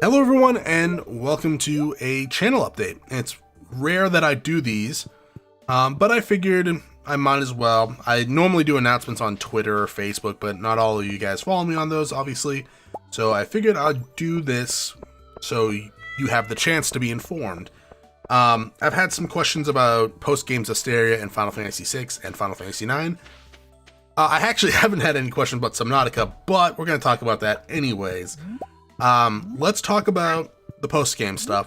Hello everyone and welcome to a channel update. It's rare that I do these, but I figured I might as well. I normally do announcements on Twitter or Facebook, but not all of you guys follow me on those, obviously. So I figured I'd do this so you have the chance to be informed. I've had some questions about post-game Zestiria and Final Fantasy VI and Final Fantasy IX. I actually haven't had any questions about Subnautica, but we're going to talk about that anyways. Let's talk about the post-game stuff.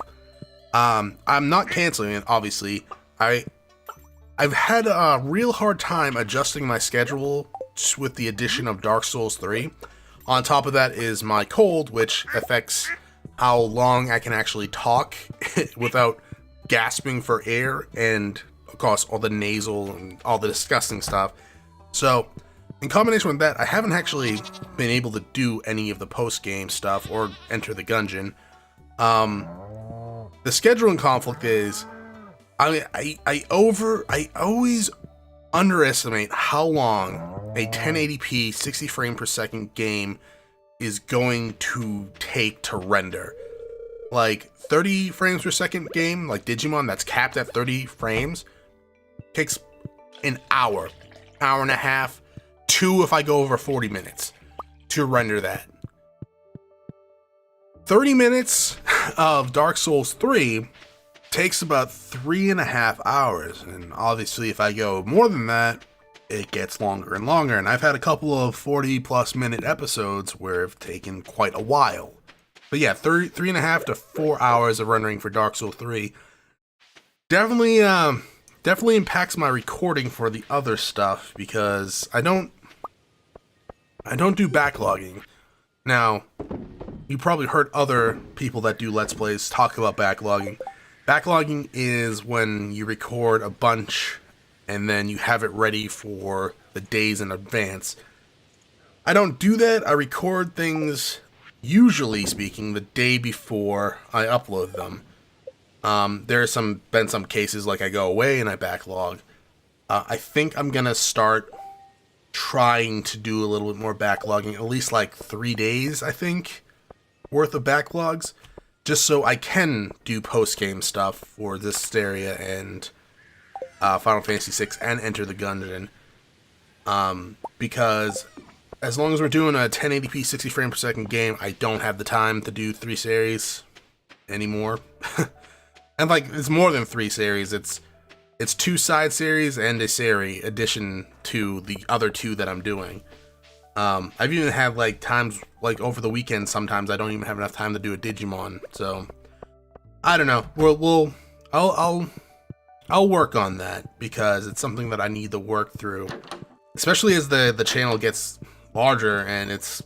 I'm not canceling it, obviously. I've had a real hard time adjusting my schedule with the addition of Dark Souls 3. On top of that is my cold, which affects how long I can actually talk without gasping for air, and of course all the nasal and all the disgusting stuff. So in combination with that, I haven't actually been able to do any of the post-game stuff or enter the Gungeon. The scheduling conflict is, I always underestimate how long a 1080p 60 frame per second game is going to take to render. Like 30 frames per second game, like Digimon, that's capped at 30 frames, takes an hour and a half, 2 if I go over 40 minutes to render that. 30 minutes of Dark Souls 3 takes about 3.5 hours, and obviously if I go more than that, it gets longer and longer, and I've had a couple of 40 plus minute episodes where it's taken quite a while. But yeah, 3.5 to 4 hours of rendering for Dark Souls 3 definitely impacts my recording for the other stuff, because I don't do backlogging. Now, you probably heard other people that do Let's Plays talk about backlogging. Backlogging is when you record a bunch and then you have it ready for the days in advance. I don't do that. I record things, usually speaking, the day before I upload them. There's been some cases like I go away and I backlog. I think I'm gonna start trying to do a little bit more backlogging, at least like 3 days, I think, worth of backlogs, just so I can do post-game stuff for Zestiria and Final Fantasy VI and Enter the Gungeon. Because as long as we're doing a 1080p 60 frame per second game, I don't have the time to do 3 series anymore. And like, it's more than 3 series, it's 2 side series and a series addition to the other 2 that I'm doing. I've even had like times, like over the weekend, sometimes I don't even have enough time to do a Digimon. So I don't know. I'll work on that, because it's something that I need to work through, especially as the channel gets larger, and it's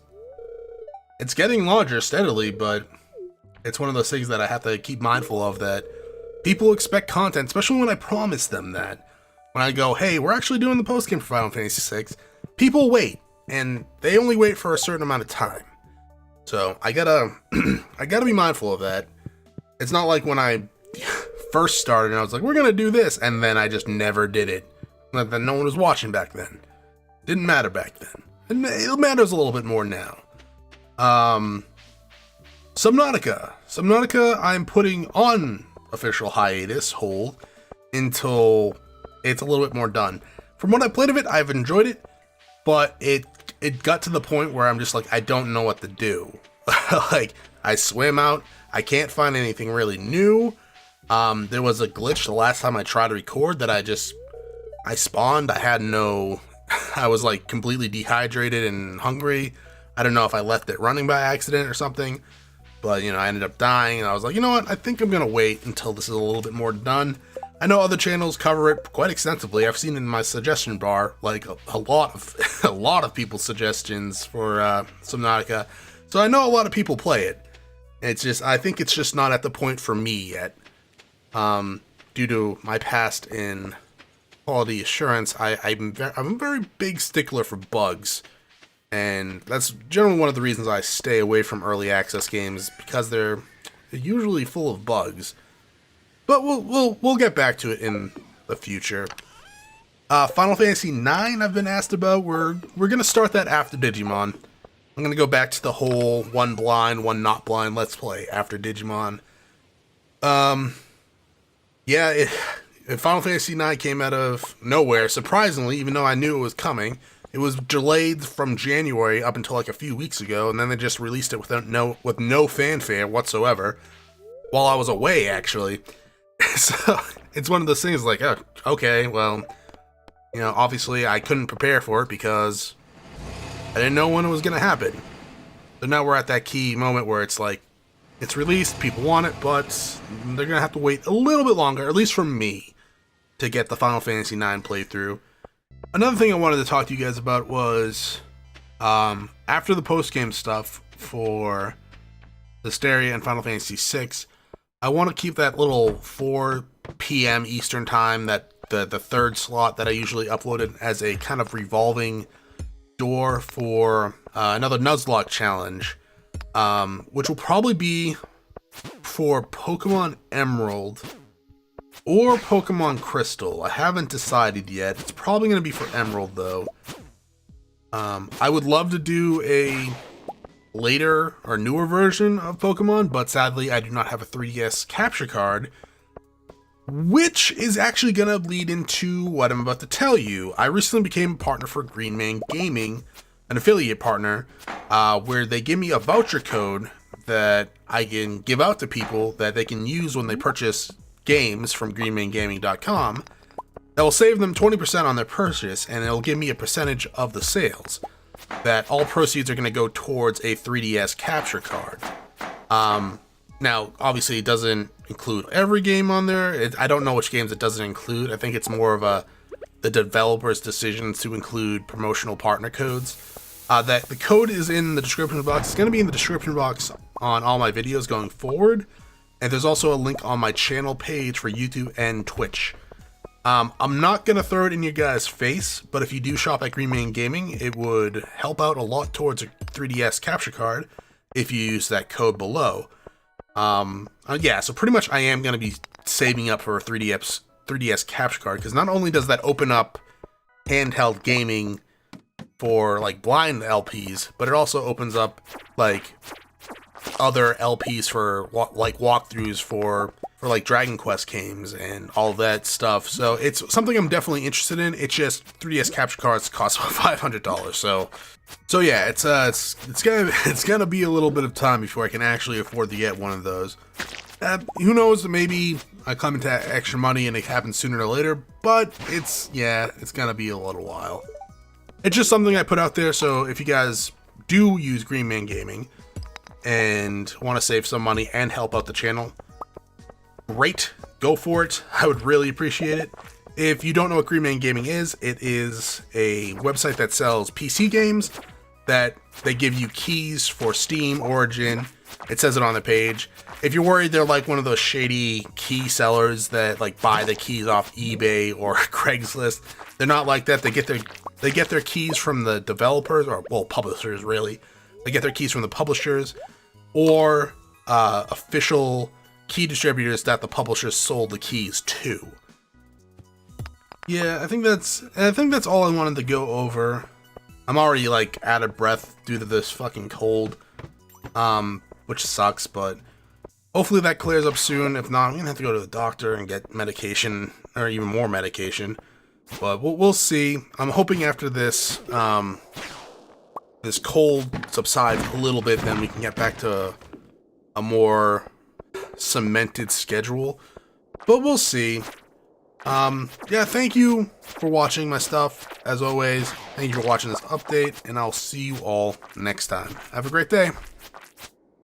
getting larger steadily, but it's one of those things that I have to keep mindful of, that people expect content, especially when I promise them that. When I go, hey, we're actually doing the postgame for Final Fantasy VI, people wait, and they only wait for a certain amount of time. So I gotta be mindful of that. It's not like when I first started and I was like, we're gonna do this, and then I just never did it. Like, no one was watching back then. Didn't matter back then. It matters a little bit more now. Subnautica. I'm putting on official hiatus hold until it's a little bit more done. From what I played of it, I've enjoyed it, but it got to the point where I'm just like, I don't know what to do. Like, I swam out, I can't find anything really new. There was a glitch the last time I tried to record that I spawned, I was like completely dehydrated and hungry. I don't know if I left it running by accident or something, but you know, I ended up dying, and I was like, you know what, I think I'm gonna wait until this is a little bit more done. I know other channels cover it quite extensively. I've seen in my suggestion bar like a lot of people's suggestions for Subnautica, so I know a lot of people play it. It's just, I think it's just not at the point for me yet, due to my past in quality assurance. I'm a very big stickler for bugs, and that's generally one of the reasons I stay away from early access games, because they're usually full of bugs. But we'll get back to it in the future. Final Fantasy IX I've been asked about. We're gonna start that after Digimon. I'm gonna go back to the whole one blind, one not blind let's play after Digimon. Yeah, Final Fantasy IX came out of nowhere, surprisingly, even though I knew it was coming. It was delayed from January up until like a few weeks ago, and then they just released it with no fanfare whatsoever, while I was away, actually. So, it's one of those things like, oh, okay, well, you know, obviously I couldn't prepare for it because I didn't know when it was going to happen. So now we're at that key moment where it's like, it's released, people want it, but they're going to have to wait a little bit longer, at least from me, to get the Final Fantasy IX playthrough. Another thing I wanted to talk to you guys about was, after the post-game stuff for Hysteria and Final Fantasy VI, I want to keep that little 4 p.m. Eastern time, that the third slot that I usually uploaded, as a kind of revolving door for another Nuzlocke challenge, which will probably be for Pokemon Emerald or Pokemon Crystal. I haven't decided yet. It's probably going to be for Emerald, though. I would love to do a later or newer version of Pokemon, but sadly I do not have a 3DS capture card, which is actually going to lead into what I'm about to tell you. I recently became a partner for Green Man Gaming, an affiliate partner, where they give me a voucher code that I can give out to people that they can use when they purchase games from greenmangaming.com. That will save them 20% on their purchase, and it'll give me a percentage of the sales. That all proceeds are going to go towards a 3DS capture card. Now, obviously, it doesn't include every game on there. I don't know which games it doesn't include. I think it's more of the developer's decision to include promotional partner codes. That the code is in the description box. It's going to be in the description box on all my videos going forward. And there's also a link on my channel page for YouTube and Twitch. I'm not going to throw it in your guys' face, but if you do shop at Green Man Gaming, it would help out a lot towards a 3DS capture card if you use that code below. Yeah, so pretty much I am going to be saving up for a 3DS capture card, because not only does that open up handheld gaming for like blind LPs, but it also opens up like other LPs for like walkthroughs for like Dragon Quest games and all that stuff. So it's something I'm definitely interested in. It's just 3DS capture cards cost about $500. So yeah, it's gonna be a little bit of time before I can actually afford to get one of those. Who knows? Maybe I come into extra money and it happens sooner or later. But it's gonna be a little while. It's just something I put out there. So if you guys do use Green Man Gaming and want to save some money and help out the channel, great, go for it. I would really appreciate it. If you don't know what Green Man Gaming is, it is a website that sells PC games, that they give you keys for Steam, Origin. It says it on the page. If you're worried they're like one of those shady key sellers that like buy the keys off eBay or Craigslist, they're not like that. They get their keys from the developers, or well, publishers really. They get their keys from the publishers or official key distributors that the publishers sold the keys to. Yeah, I think that's all I wanted to go over. I'm already like out of breath due to this fucking cold, which sucks, but hopefully that clears up soon. If not, I'm gonna have to go to the doctor and get medication, or even more medication. But we'll see. I'm hoping after this this cold subsides a little bit, then we can get back to a more cemented schedule. But we'll see. Yeah, thank you for watching my stuff, as always. Thank you for watching this update, and I'll see you all next time. Have a great day.